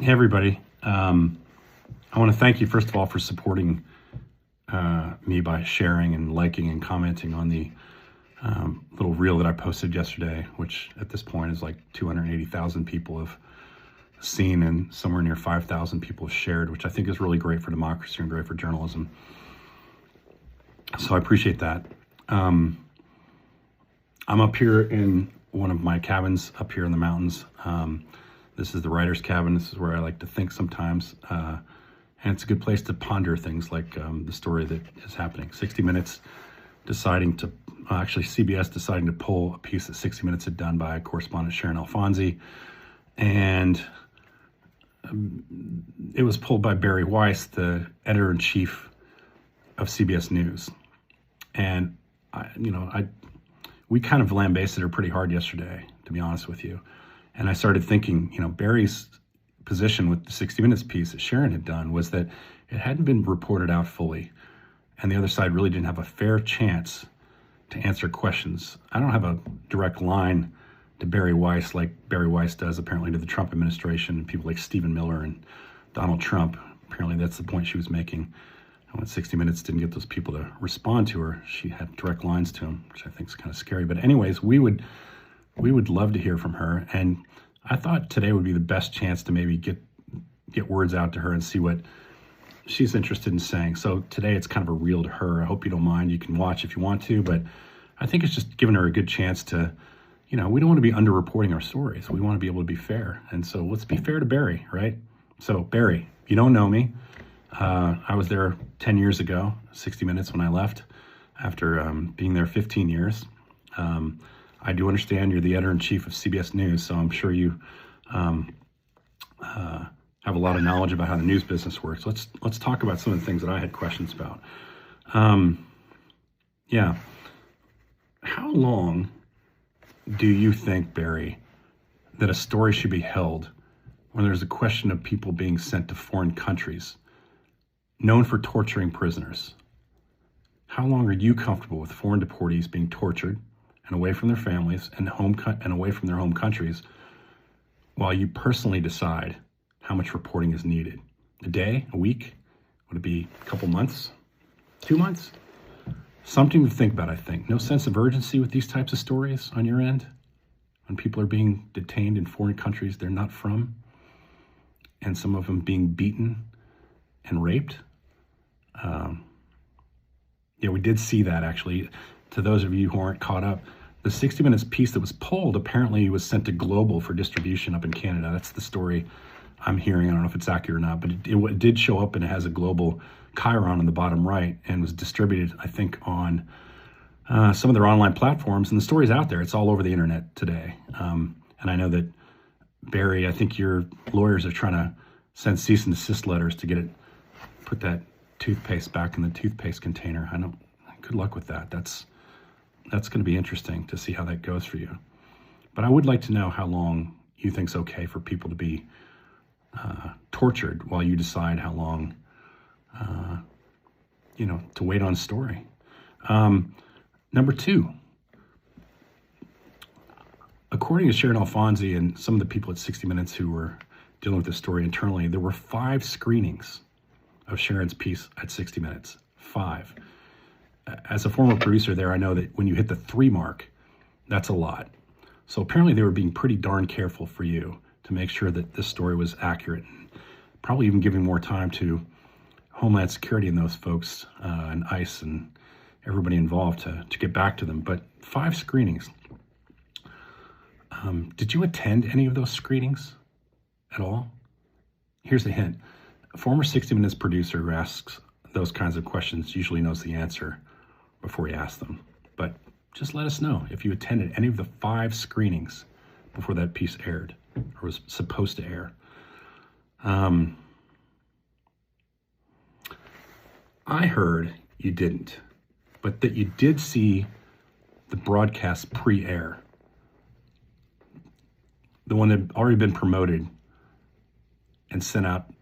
Hey, everybody. I want to thank you, first of all, for supporting me by sharing and liking and commenting on the little reel that I posted yesterday, which at this point is like 280,000 people have seen and somewhere near 5,000 people have shared, which I think is really great for democracy and great for journalism. So I appreciate that. I'm up here in one of my cabins up here in the mountains. This is the writer's cabin. This is where I like to think sometimes. And it's a good place to ponder things like the story that is happening. 60 Minutes deciding to, actually CBS deciding to pull a piece that 60 Minutes had done by correspondent Sharon Alfonsi. And it was pulled by Bari Weiss, the editor-in-chief of CBS News. And, we kind of lambasted her pretty hard yesterday, to be honest with you. And I started thinking, Bari's position with the 60 Minutes piece that Sharon had done was that it hadn't been reported out fully. And the other side really didn't have a fair chance to answer questions. I don't have a direct line to Bari Weiss like Bari Weiss does apparently to the Trump administration and people like Stephen Miller and Donald Trump. Apparently that's the point she was making. And when 60 Minutes didn't get those people to respond to her, she had direct lines to them, which I think is kind of scary. But anyways, we would love to hear from her. And I thought today would be the best chance to maybe get words out to her and see what she's interested in saying. So today it's kind of a reel to her. I hope you don't mind. You can watch if you want to, but I think it's just giving her a good chance to, we don't want to be underreporting our stories. We want to be able to be fair. And so let's be fair to Bari, right? So Bari, if you don't know me, I was there 10 years ago, 60 Minutes when I left after being there 15 years. I do understand you're the editor-in-chief of CBS News, so I'm sure you have a lot of knowledge about how the news business works. Let's talk about some of the things that I had questions about. How long do you think, Bari, that a story should be held when there's a question of people being sent to foreign countries known for torturing prisoners? How long are you comfortable with foreign deportees being tortured and away from their families and away from their home countries while you personally decide how much reporting is needed? A day, a week? Would it be a couple months? 2 months? Something to think about, I think. No sense of urgency with these types of stories on your end? When people are being detained in foreign countries they're not from, and some of them being beaten and raped? We did see that, actually. To those of you who aren't caught up, the 60 Minutes piece that was pulled apparently was sent to Global for distribution up in Canada. That's the story I'm hearing. I don't know if it's accurate or not, but it did show up, and it has a global chyron on the bottom right and was distributed, I think, on some of their online platforms. And the story's out there. It's all over the internet today. And I know that, Bari, I think your lawyers are trying to send cease and desist letters to put that toothpaste back in the toothpaste container. Good luck with that. That's going to be interesting to see how that goes for you. But I would like to know how long you think is okay for people to be tortured while you decide how long, to wait on a story. Number two, according to Sharon Alfonsi and some of the people at 60 Minutes who were dealing with this story internally, there were 5 screenings of Sharon's piece at 60 Minutes. 5. As a former producer there, I know that when you hit the 3 mark, that's a lot. So apparently they were being pretty darn careful for you to make sure that this story was accurate, and probably even giving more time to Homeland Security and those folks and ICE and everybody involved to get back to them. But 5 screenings. Did you attend any of those screenings at all? Here's a hint. A former 60 Minutes producer who asks those kinds of questions usually knows the answer before he asks them. But just let us know if you attended any of the 5 screenings before that piece aired or was supposed to air. I heard you didn't, but that you did see the broadcast pre-air, the one that had already been promoted and sent out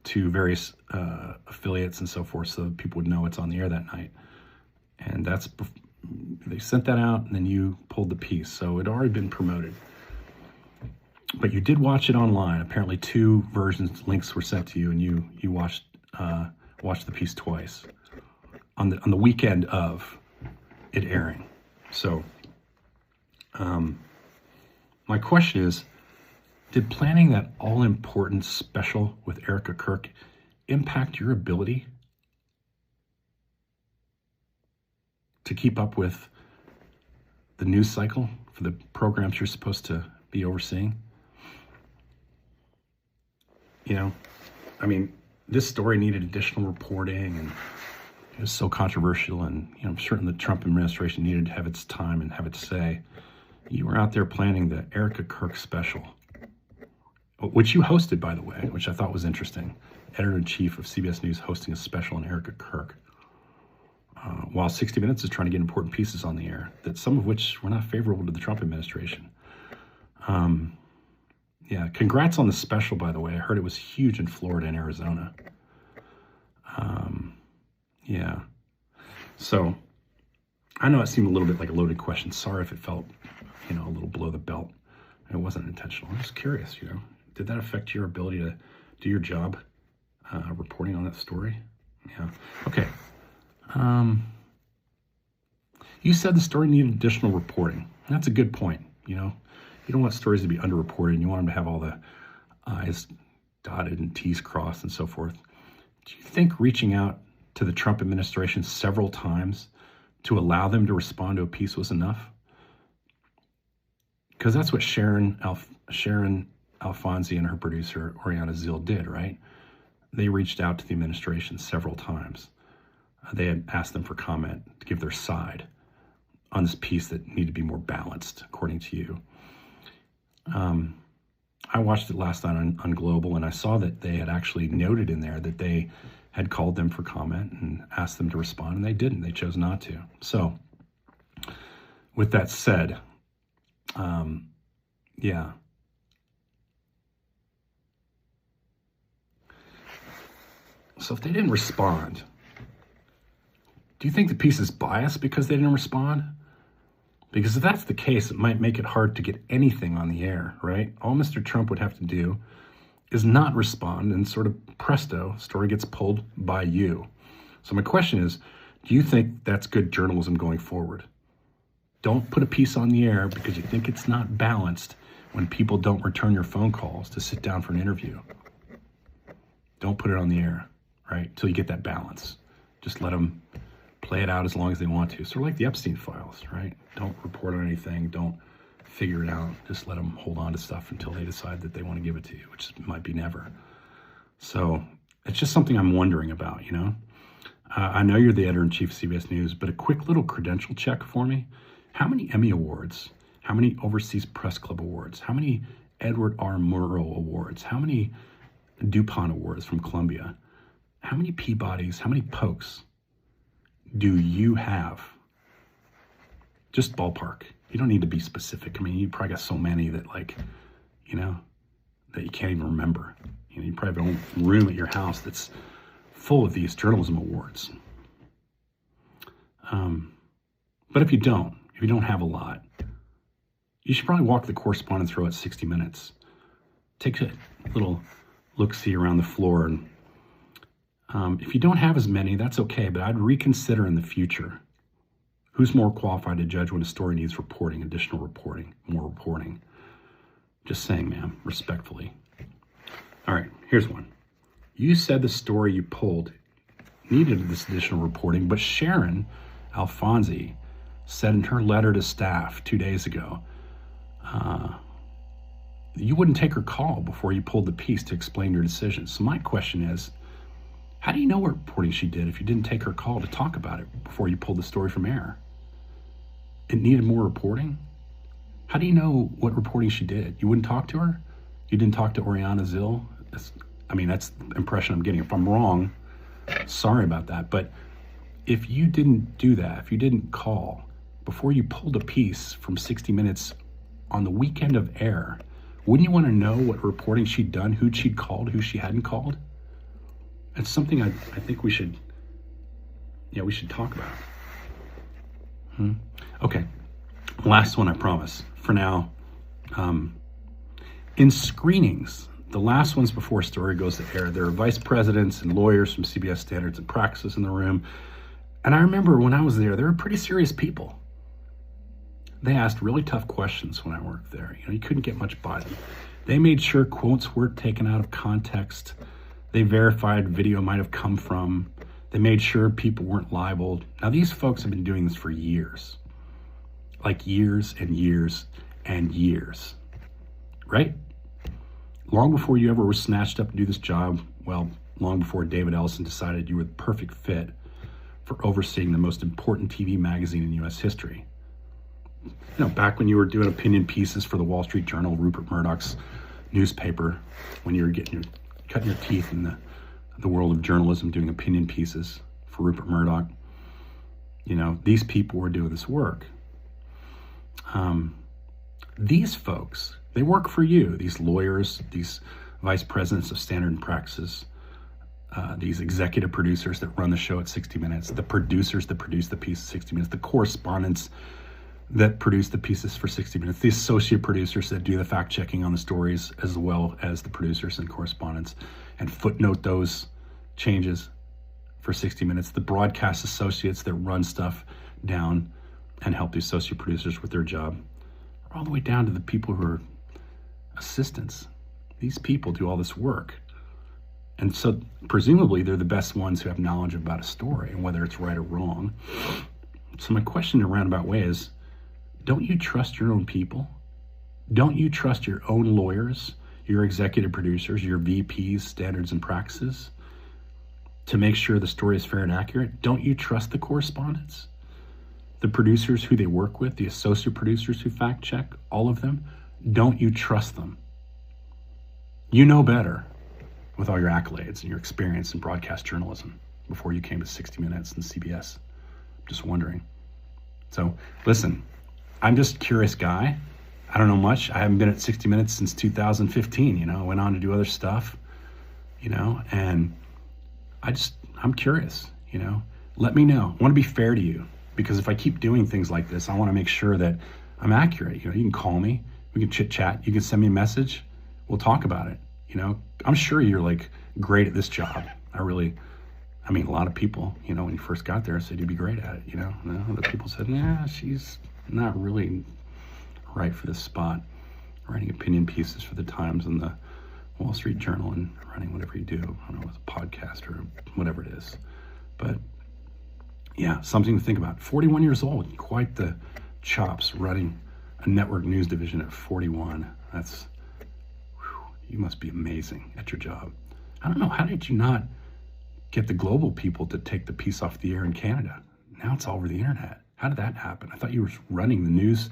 to various affiliates and so forth, so that people would know it's on the air that night. And they sent that out, and then you pulled the piece, so it had already been promoted. But you did watch it online. Apparently 2 versions, links were sent to you, and you watched the piece twice on the weekend of it airing. So my question is, did planning that all-important special with Erica Kirk impact your ability to keep up with the news cycle for the programs you're supposed to be overseeing? You know, I mean, this story needed additional reporting, and it was so controversial, and I'm certain the Trump administration needed to have its time and have its say. You were out there planning the Erica Kirk special, which you hosted, by the way, which I thought was interesting. Editor-in-Chief of CBS News hosting a special on Erica Kirk, while 60 Minutes is trying to get important pieces on the air, that some of which were not favorable to the Trump administration. Yeah, congrats on the special, by the way. I heard it was huge in Florida and Arizona. Yeah. So I know it seemed a little bit like a loaded question. Sorry if it felt, a little below the belt. It wasn't intentional. I'm just curious, did that affect your ability to do your job reporting on that story? Yeah. Okay. You said the story needed additional reporting. That's a good point. You don't want stories to be underreported, and you want them to have all the I's dotted and T's crossed and so forth. Do you think reaching out to the Trump administration several times to allow them to respond to a piece was enough? Because that's what Sharon Alfonsi and her producer, Oriana Zill, did, right? They reached out to the administration several times. They had asked them for comment to give their side on this piece that needed to be more balanced, according to you. I watched it last night on Global, and I saw that they had actually noted in there that they had called them for comment and asked them to respond, and they didn't. They chose not to. So with that said, yeah. So if they didn't respond, do you think the piece is biased because they didn't respond? Because if that's the case, it might make it hard to get anything on the air, right? All Mr. Trump would have to do is not respond, and sort of presto, story gets pulled by you. So my question is, do you think that's good journalism going forward? Don't put a piece on the air because you think it's not balanced when people don't return your phone calls to sit down for an interview. Don't put it on the air, right? Till you get that balance. Just let them play it out as long as they want to. Sort of like the Epstein files, right? Don't report on anything. Don't figure it out. Just let them hold on to stuff until they decide that they want to give it to you, which might be never. So it's just something I'm wondering about, I know you're the editor-in-chief of CBS News, but a quick little credential check for me. How many Emmy Awards? How many Overseas Press Club Awards? How many Edward R. Murrow Awards? How many DuPont Awards from Columbia? How many Peabodys? How many Pokes do you have? Just ballpark. You don't need to be specific. I mean, you probably got so many that that you can't even remember. You probably have a room at your house that's full of these journalism awards. But if you don't have a lot, you should probably walk the correspondence row at 60 Minutes. Take a little look-see around the floor. And if you don't have as many, that's okay, but I'd reconsider in the future. Who's more qualified to judge when a story needs reporting, additional reporting, more reporting? Just saying, ma'am, respectfully. All right, here's one. You said the story you pulled needed this additional reporting, but Sharon Alfonsi said in her letter to staff 2 days ago, you wouldn't take her call before you pulled the piece to explain your decision. So my question is, how do you know what reporting she did if you didn't take her call to talk about it before you pulled the story from air? It needed more reporting? How do you know what reporting she did? You wouldn't talk to her? You didn't talk to Oriana Zill? That's the impression I'm getting. If I'm wrong, sorry about that. But if you didn't do that, if you didn't call before you pulled a piece from 60 Minutes on the weekend of air, wouldn't you want to know what reporting she'd done, who she'd called, who she hadn't called? It's something I think we should talk about. Okay, last one, I promise. For now, In screenings, the last ones before a story goes to air, there are vice presidents and lawyers from CBS Standards and Practices in the room. And I remember when I was there were pretty serious people. They asked really tough questions when I worked there. You couldn't get much by them. They made sure quotes weren't taken out of context. They verified video might have come from. They made sure people weren't libeled. Now, these folks have been doing this for years. Like years and years and years. Right? Long before you ever were snatched up to do this job, well, long before David Ellison decided you were the perfect fit for overseeing the most important TV magazine in U.S. history. Back when you were doing opinion pieces for the Wall Street Journal, Rupert Murdoch's newspaper, when you were cutting your teeth in the world of journalism, doing opinion pieces for Rupert Murdoch, these people were doing this work. These folks, they work for you, these lawyers, these vice presidents of Standard and Practices, these executive producers that run the show at 60 Minutes, the producers that produce the piece at 60 Minutes, the correspondents that produce the pieces for 60 Minutes, the associate producers that do the fact checking on the stories, as well as the producers and correspondents, and footnote those changes for 60 Minutes, the broadcast associates that run stuff down and help the associate producers with their job, all the way down to the people who are assistants. These people do all this work. And so presumably they're the best ones who have knowledge about a story and whether it's right or wrong. So my question in a roundabout way is, don't you trust your own people? Don't you trust your own lawyers, your executive producers, your VPs, Standards and Practices, to make sure the story is fair and accurate? Don't you trust the correspondents? The producers who they work with, the associate producers who fact check, all of them? Don't you trust them? You know better with all your accolades and your experience in broadcast journalism before you came to 60 Minutes and CBS. Just wondering. So listen, I'm just a curious guy. I don't know much. I haven't been at 60 Minutes since 2015. I went on to do other stuff, and I'm curious, let me know. I want to be fair to you, because if I keep doing things like this, I want to make sure that I'm accurate. You can call me, we can chit chat, you can send me a message, we'll talk about it. I'm sure you're great at this job. A lot of people, when you first got there, said you'd be great at it, and other people said, nah, she's not really right for this spot. Writing opinion pieces for the Times and the Wall Street Journal and running whatever you do, I don't know, with a podcast or whatever it is. But yeah, something to think about. 41 years old, quite the chops running a network news division at 41. You must be amazing at your job. I don't know, how did you not get the global people to take the piece off the air in Canada? Now it's all over the internet. How did that happen? I thought you were running the news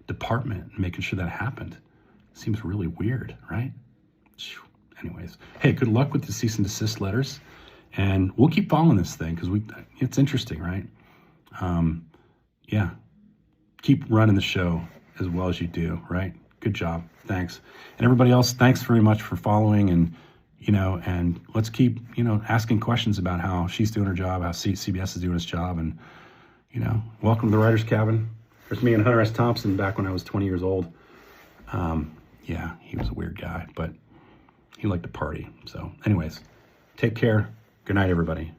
department and making sure that happened. Seems really weird, right? Anyways, hey, good luck with the cease and desist letters. And we'll keep following this thing because it's interesting, right? Yeah, keep running the show as well as you do, right? Good job. Thanks. And everybody else, thanks very much for following, and let's keep, asking questions about how she's doing her job, how CBS is doing its job, and, welcome to the Writer's Cabin. There's me and Hunter S. Thompson back when I was 20 years old. Yeah, he was a weird guy, but he liked to party. So anyways, take care. Good night, everybody.